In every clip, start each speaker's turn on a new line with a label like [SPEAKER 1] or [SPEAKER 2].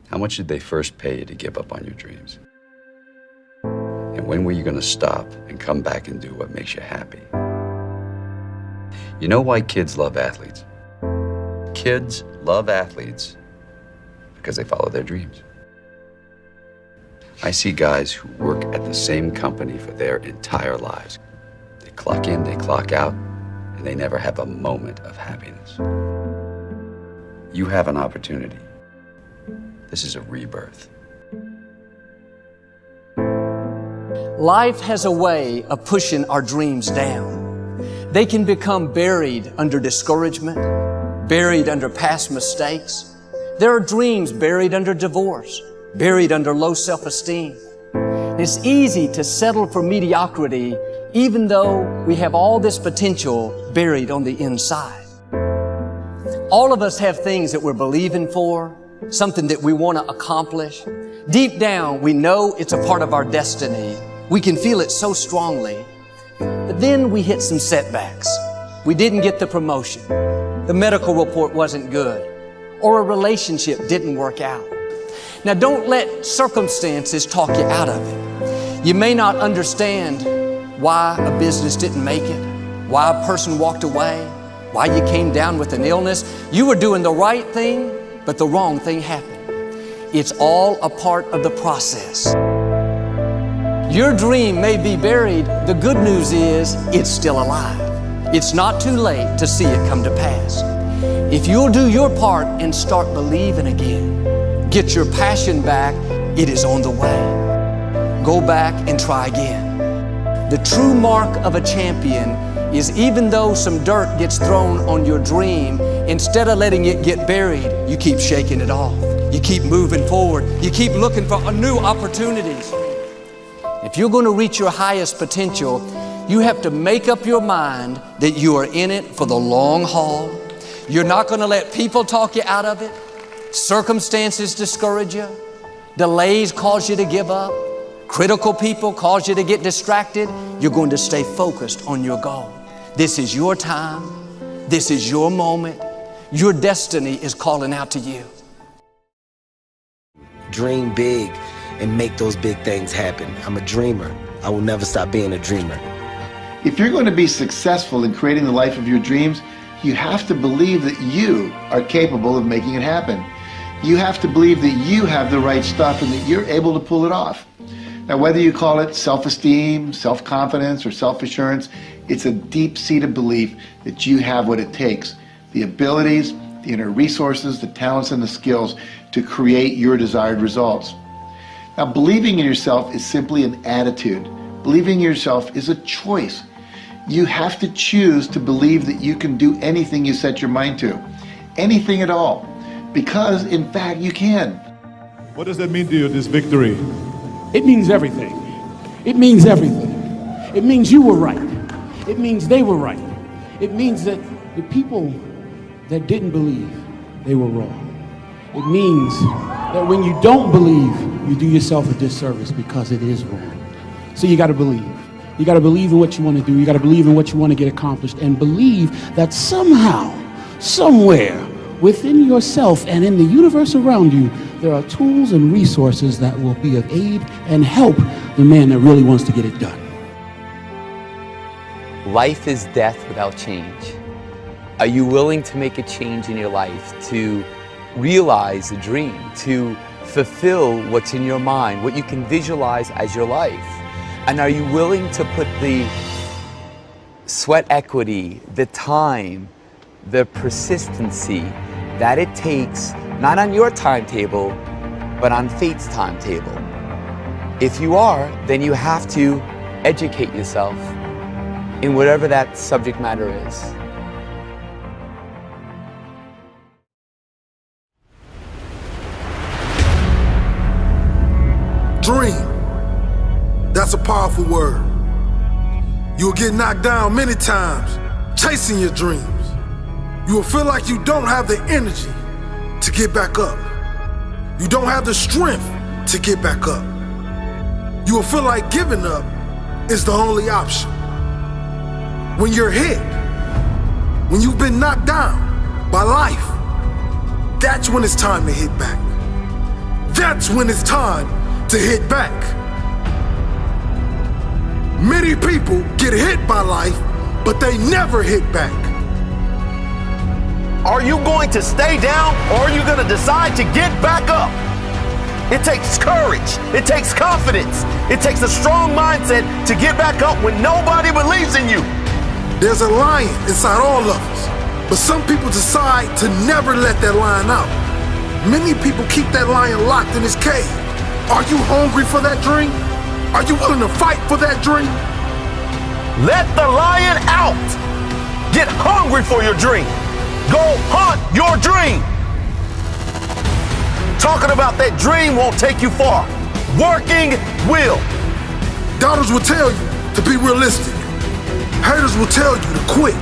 [SPEAKER 1] How much did they first pay you to give up on your dreams? And when were you going to stop and come back and do what makes you happy? You know why kids love athletes? Kids love athletes because they follow their dreams. I see guys who work at the same company for their entire lives. They clock in, they clock out, and they never have a moment of happiness. You have an opportunity. This is a rebirth.
[SPEAKER 2] Life has a way of pushing our dreams down. They can become buried under discouragement, buried under past mistakes. There are dreams buried under divorce, buried under low self-esteem. It's easy to settle for mediocrity even though we have all this potential buried on the inside. All of us have things that we're believing for, something that we want to accomplish. Deep down, we know it's a part of our destiny. We can feel it so strongly. But then we hit some setbacks. We didn't get the promotion. The medical report wasn't good. Or a relationship didn't work out. Now, don't let circumstances talk you out of it. You may not understand why a business didn't make it, why a person walked away, why you came down with an illness. You were doing the right thing, but the wrong thing happened. It's all a part of the process. Your dream may be buried. The good news is it's still alive. It's not too late to see it come to pass. If you'll do your part and start believing again, get your passion back, it is on the way. Go back and try again. The true mark of a champion is even though some dirt gets thrown on your dream, instead of letting it get buried, you keep shaking it off. You keep moving forward. You keep looking for new opportunities. If you're going to reach your highest potential, you have to make up your mind that you are in it for the long haul. You're not going to let people talk you out of it. Circumstances discourage you. Delays cause you to give up. Critical people cause you to get distracted. You're going to stay focused on your goal. This is your time. This is your moment. Your destiny is calling out to you.
[SPEAKER 3] Dream big and make those big things happen. I'm a dreamer. I will never stop being a dreamer.
[SPEAKER 4] If you're going to be successful in creating the life of your dreams, you have to believe that you are capable of making it happen. You have to believe that you have the right stuff and that you're able to pull it off. Now, whether you call it self-esteem, self-confidence, or self-assurance, it's a deep-seated belief that you have what it takes, the abilities, the inner resources, the talents, and the skills to create your desired results. Now, believing in yourself is simply an attitude. Believing in yourself is a choice. You have to choose to believe that you can do anything you set your mind to, anything at all, because in fact you can.
[SPEAKER 5] What does that mean to you, this victory?
[SPEAKER 6] It means everything. It means everything. It means you were right. It means they were right. It means that the people that didn't believe, they were wrong. It means that when you don't believe, you do yourself a disservice because it is wrong. So you got to believe. You got to believe in what you want to do. You got to believe in what you want to get accomplished, and believe that somehow, somewhere within yourself and in the universe around you, there are tools and resources that will be of aid and help the man that really wants to get it done.
[SPEAKER 7] Life is death without change. Are you willing to make a change in your life, to realize a dream, to fulfill what's in your mind, what you can visualize as your life? And are you willing to put the sweat equity, the time, the persistency that it takes, not on your timetable, but on fate's timetable? If you are, then you have to educate yourself in whatever that subject matter is.
[SPEAKER 8] Dream. That's a powerful word. You'll get knocked down many times chasing your dreams. You will feel like you don't have the energy to get back up. You don't have the strength to get back up. You will feel like giving up is the only option. When you're hit, when you've been knocked down by life, that's when it's time to hit back. that's when it's time to hit back. Many people get hit by life, but they never hit back.
[SPEAKER 9] Are you going to stay down, or are you going to decide to get back up? It takes courage. It takes confidence. It takes a strong mindset to get back up when nobody believes in you.
[SPEAKER 8] There's a lion inside all of us, but some people decide to never let that lion out. Many people keep that lion locked in his cage. Are you hungry for that dream? Are you willing to fight for that dream?
[SPEAKER 9] Let the lion out. Get hungry for your dream. Go hunt your dream. Talking about that dream won't take you far. Working will.
[SPEAKER 8] Doubters will tell you to be realistic. Haters will tell you to quit.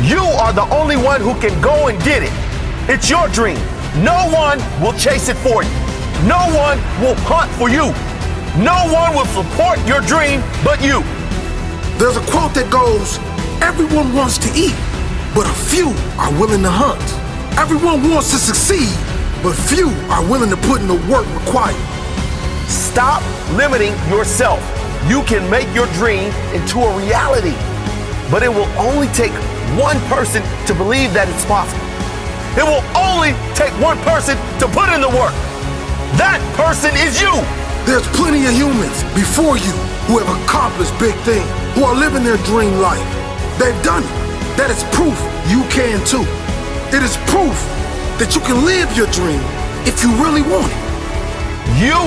[SPEAKER 9] You are the only one who can go and get it. It's your dream. No one will chase it for you. No one will hunt for you. No one will support your dream but you.
[SPEAKER 8] There's a quote that goes, everyone wants to eat, but a few are willing to hunt. Everyone wants to succeed, but few are willing to put in the work required.
[SPEAKER 9] Stop limiting yourself. You can make your dream into a reality, but it will only take one person to believe that it's possible. It will only take one person to put in the work. That person is you.
[SPEAKER 8] There's plenty of humans before you who have accomplished big things, who are living their dream life. They've done it. That is proof you can too. It is proof that you can live your dream if you really want it.
[SPEAKER 9] You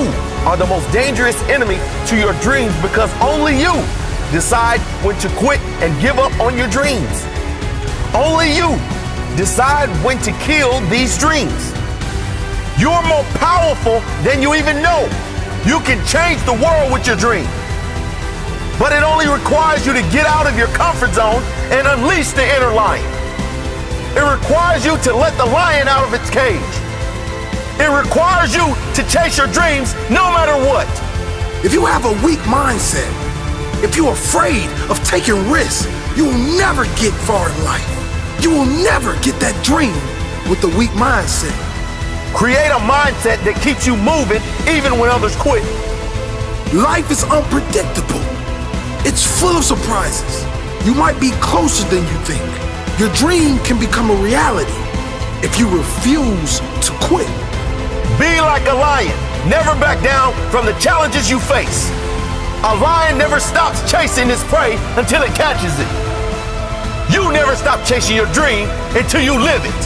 [SPEAKER 9] are the most dangerous enemy to your dreams because only you decide when to quit and give up on your dreams. Only you decide when to kill these dreams. You're more powerful than you even know. You can change the world with your dream. But it only requires you to get out of your comfort zone and unleash the inner lion. It requires you to let the lion out of its cage. It requires you to chase your dreams no matter what.
[SPEAKER 8] If you have a weak mindset, if you're afraid of taking risks, you will never get far in life. You will never get that dream with a weak mindset.
[SPEAKER 9] Create a mindset that keeps you moving even when others quit.
[SPEAKER 8] Life is unpredictable. It's full of surprises. You might be closer than you think. Your dream can become a reality if you refuse to quit.
[SPEAKER 9] Be like a lion. Never back down from the challenges you face. A lion never stops chasing his prey until it catches it. You never stop chasing your dream until you live it.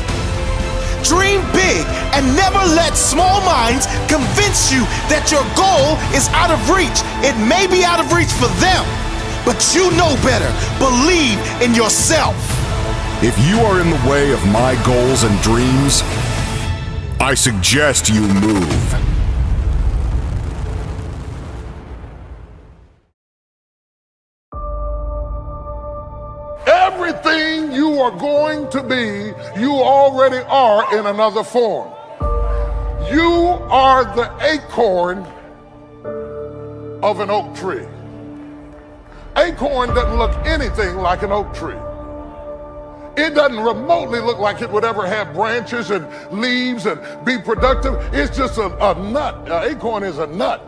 [SPEAKER 10] Dream big and never let small minds convince you that your goal is out of reach. It may be out of reach for them, but you know better. Believe in yourself.
[SPEAKER 11] If you are in the way of my goals and dreams, I suggest you move.
[SPEAKER 12] Everything you are going to be, you already are in another form. You are the acorn of an oak tree. Acorn doesn't look anything like an oak tree. It doesn't remotely look like it would ever have branches and leaves and be productive. It's just a nut. An acorn is a nut.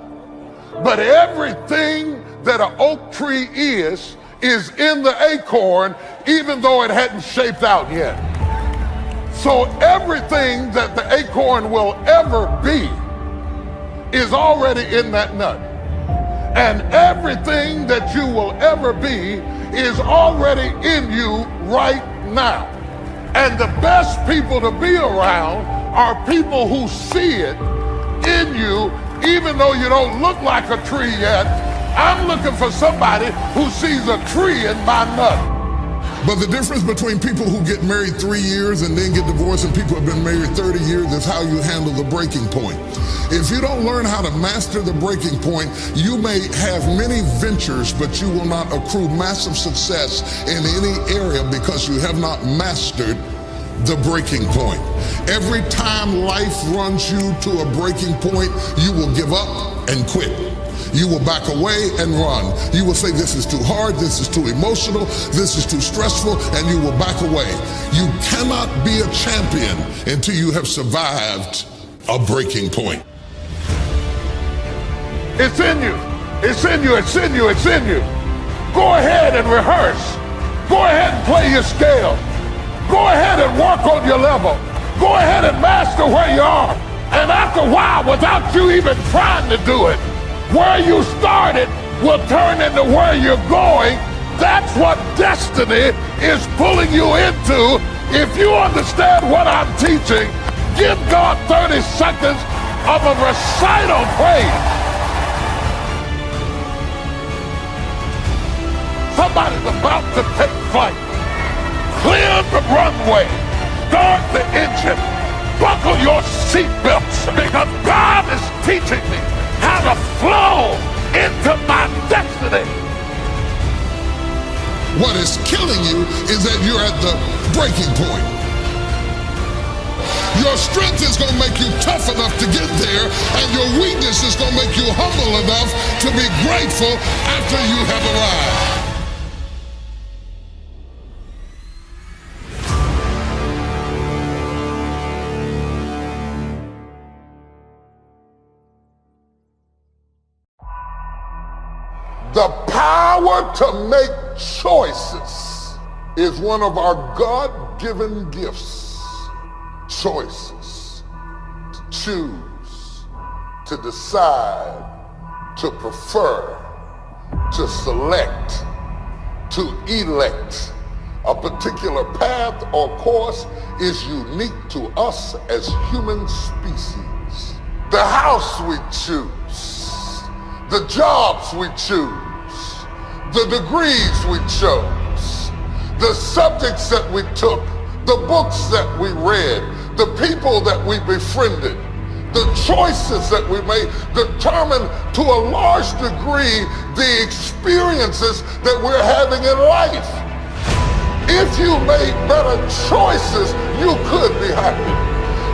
[SPEAKER 12] But everything that an oak tree is in the acorn, even though it hadn't shaped out yet. So everything that the acorn will ever be is already in that nut. And everything that you will ever be is already in you right now. And the best people to be around are people who see it in you, even though you don't look like a tree yet. I'm looking for somebody who sees a tree in my nut.
[SPEAKER 13] But the difference between people who get married 3 years and then get divorced and people who have been married 30 years is how you handle the breaking point. If you don't learn how to master the breaking point, you may have many ventures, but you will not accrue massive success in any area because you have not mastered the breaking point. Every time life runs you to a breaking point, you will give up and quit. You will back away and run. You will say, this is too hard, this is too emotional, this is too stressful, and you will back away. You cannot be a champion until you have survived a breaking point.
[SPEAKER 12] It's in you. It's in you. It's in you. It's in you. Go ahead and rehearse. Go ahead and play your scale. Go ahead and work on your level. Go ahead and master where you are. And after a while, without you even trying to do it, where you started will turn into where you're going. That's what destiny is pulling you into. If you understand what I'm teaching, give God 30 seconds of a recital praise. Somebody's about to take flight. Clear the runway. Start the engine. Buckle your seatbelts, because God is teaching me how to flow into my destiny.
[SPEAKER 13] What is killing you is that you're at the breaking point. Your strength is going to make you tough enough to get there, and your weakness is going to make you humble enough to be grateful after you have arrived.
[SPEAKER 12] The power to make choices is one of our God-given gifts. Choices. To choose, to decide, to prefer, to select, to elect. A particular path or course is unique to us as human species. The house we choose, the jobs we choose, the degrees we chose, the subjects that we took, the books that we read, the people that we befriended, the choices that we made determine to a large degree the experiences that we're having in life. If you made better choices, you could be happy.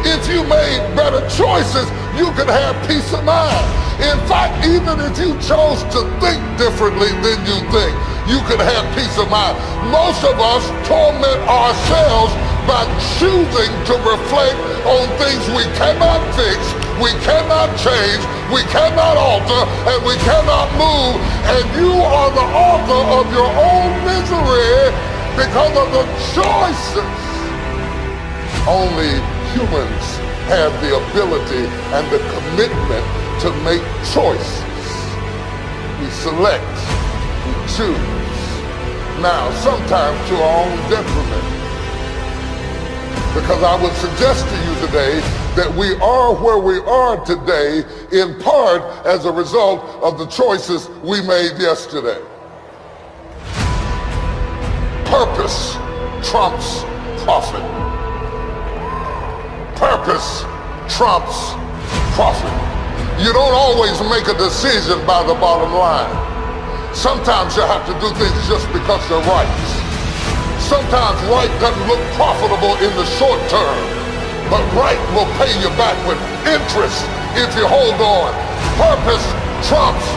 [SPEAKER 12] If you made better choices, you could have peace of mind. In fact, even if you chose to think differently than you think, you could have peace of mind. Most of us torment ourselves by choosing to reflect on things we cannot fix, we cannot change, we cannot alter, and we cannot move. And you are the author of your own misery because of the choices. Only humans have the ability and the commitment to make choices. We select, we choose. Now, sometimes to our own detriment. Because I would suggest to you today that we are where we are today in part as a result of the choices we made yesterday. Purpose trumps profit. Purpose trumps profit. You don't always make a decision by the bottom line. Sometimes you have to do things just because they're right. Sometimes right doesn't look profitable in the short term, but right will pay you back with interest if you hold on. Purpose trumps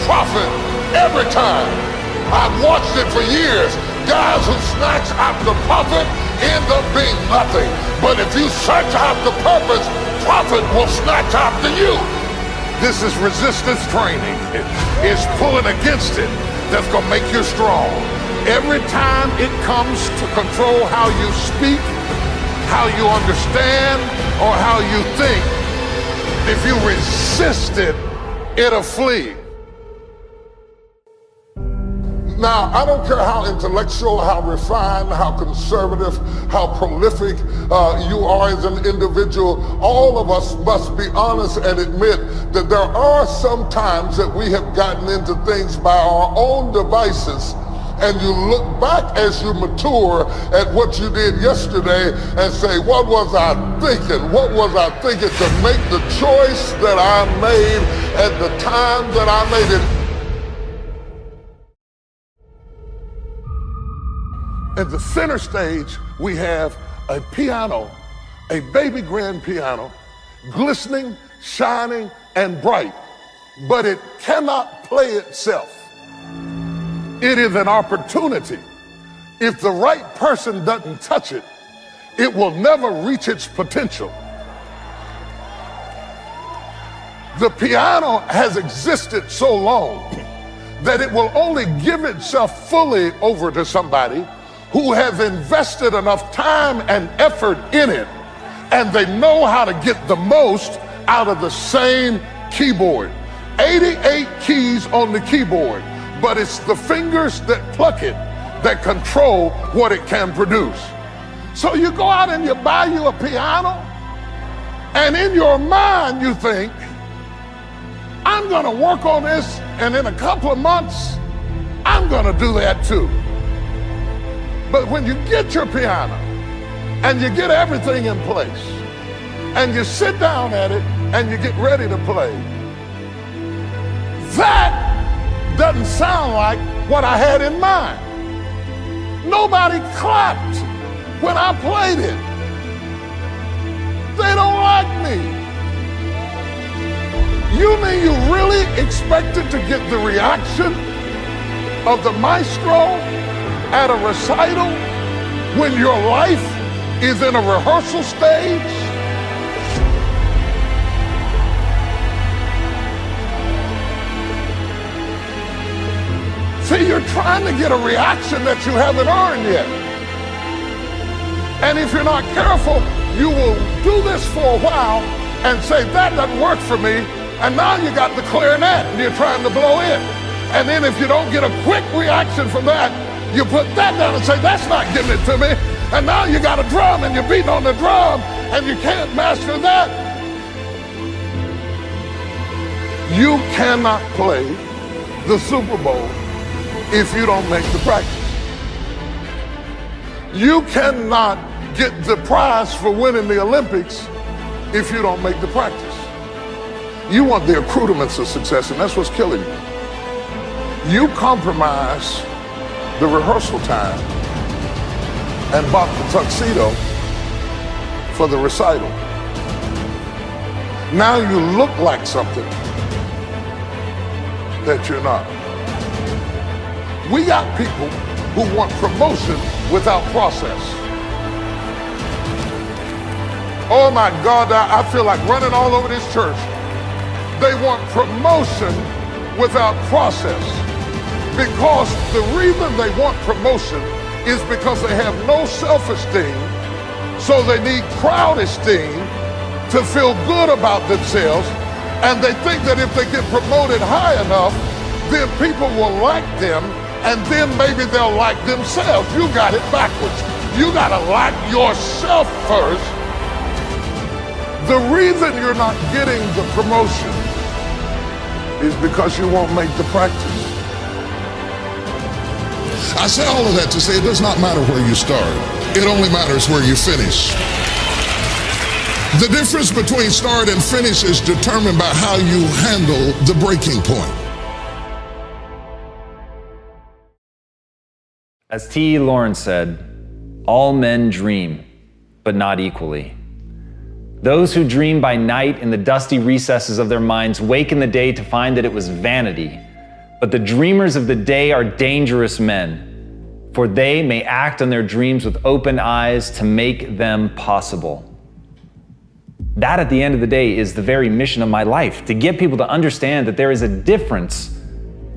[SPEAKER 12] profit every time. I've watched it for years. Guys who snatch after profit end up being nothing. But if you search after purpose, profit will snatch after you. This is resistance training. It's pulling against it that's gonna make you strong. Every time it comes to control how you speak, how you understand, or how you think, if you resist it, it'll flee. Now, I don't care how intellectual, how refined, how conservative, how prolific you are as an individual, all of us must be honest and admit that there are some times that we have gotten into things by our own devices, and you look back as you mature at what you did yesterday and say, what was I thinking? What was I thinking to make the choice that I made at the time that I made it? At the center stage, we have a piano, a baby grand piano, glistening, shining, and bright, but it cannot play itself. It is an opportunity. If the right person doesn't touch it, it will never reach its potential. The piano has existed so long that it will only give itself fully over to somebody who have invested enough time and effort in it, and they know how to get the most out of the same keyboard. 88 keys on the keyboard, but it's the fingers that pluck it that control what it can produce. So you go out and you buy you a piano, and in your mind you think, I'm gonna work on this, and in a couple of months, I'm gonna do that too. But when you get your piano, and you get everything in place, and you sit down at it, and you get ready to play, that doesn't sound like what I had in mind. Nobody clapped when I played it. They don't like me. You mean you really expected to get the reaction of the maestro at a recital when your life is in a rehearsal stage? See, you're trying to get a reaction that you haven't earned yet. And if you're not careful, you will do this for a while and say, that doesn't work for me. And now you got the clarinet and you're trying to blow it. And then if you don't get a quick reaction from that, you put that down and say, that's not giving it to me. And now you got a drum and you're beating on the drum and you can't master that. You cannot play the Super Bowl if you don't make the practice. You cannot get the prize for winning the Olympics if you don't make the practice. You want the accoutrements of success, and that's what's killing you. You compromise the rehearsal time and bought the tuxedo for the recital. Now you look like something that you're not. We got people who want promotion without process. Oh my God, I feel like running all over this church. They want promotion without process. Because the reason they want promotion is because they have no self-esteem, so they need crowd esteem to feel good about themselves, and they think that if they get promoted high enough, then people will like them, and then maybe they'll like themselves. You got it backwards. You gotta like yourself first. The reason you're not getting the promotion is because you won't make the practice.
[SPEAKER 13] I say all of that to say it does not matter where you start. It only matters where you finish. The difference between start and finish is determined by how you handle the breaking point.
[SPEAKER 14] As T. Lawrence said, all men dream, but not equally. Those who dream by night in the dusty recesses of their minds wake in the day to find that it was vanity. But the dreamers of the day are dangerous men, for they may act on their dreams with open eyes to make them possible. That, at the end of the day, is the very mission of my life, to get people to understand that there is a difference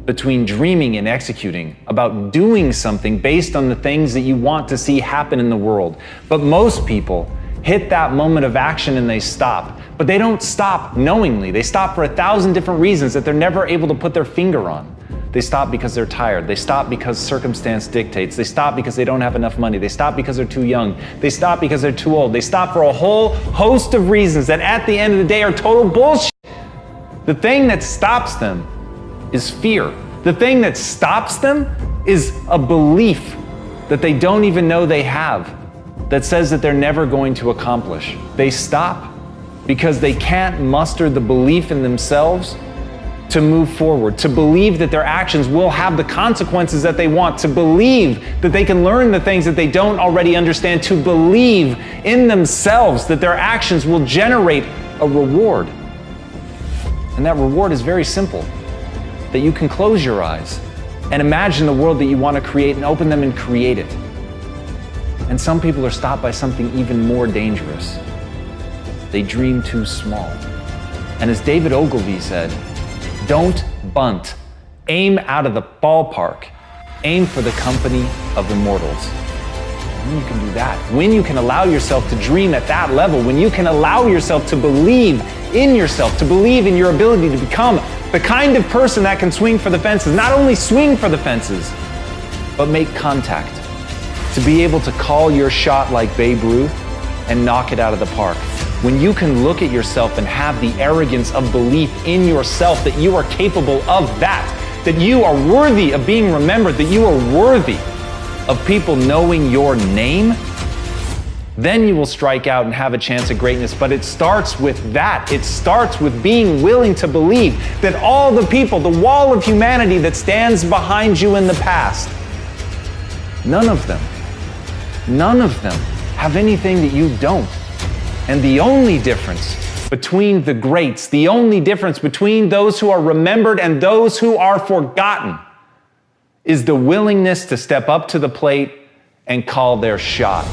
[SPEAKER 14] between dreaming and executing, about doing something based on the things that you want to see happen in the world. But most people hit that moment of action and they stop. But they don't stop knowingly. They stop for 1,000 different reasons that they're never able to put their finger on. They stop because they're tired. They stop because circumstance dictates. They stop because they don't have enough money. They stop because they're too young. They stop because they're too old. They stop for a whole host of reasons that at the end of the day are total bullshit. The thing that stops them is fear. The thing that stops them is a belief that they don't even know they have, that says that they're never going to accomplish. They stop because they can't muster the belief in themselves to move forward, to believe that their actions will have the consequences that they want, to believe that they can learn the things that they don't already understand, to believe in themselves that their actions will generate a reward. And that reward is very simple, that you can close your eyes and imagine the world that you want to create and open them and create it. And some people are stopped by something even more dangerous. They dream too small. And as David Ogilvy said, don't bunt. Aim out of the ballpark. Aim for the company of immortals. When you can do that, when you can allow yourself to dream at that level, when you can allow yourself to believe in yourself, to believe in your ability to become the kind of person that can swing for the fences, not only swing for the fences, but make contact, to be able to call your shot like Babe Ruth and knock it out of the park. When you can look at yourself and have the arrogance of belief in yourself that you are capable of that you are worthy of being remembered, that you are worthy of people knowing your name, then you will strike out and have a chance at greatness. But it starts with that. It starts with being willing to believe that all the people, the wall of humanity that stands behind you in the past, none of them have anything that you don't. And the only difference between the greats, the only difference between those who are remembered and those who are forgotten, is the willingness to step up to the plate and call their shot.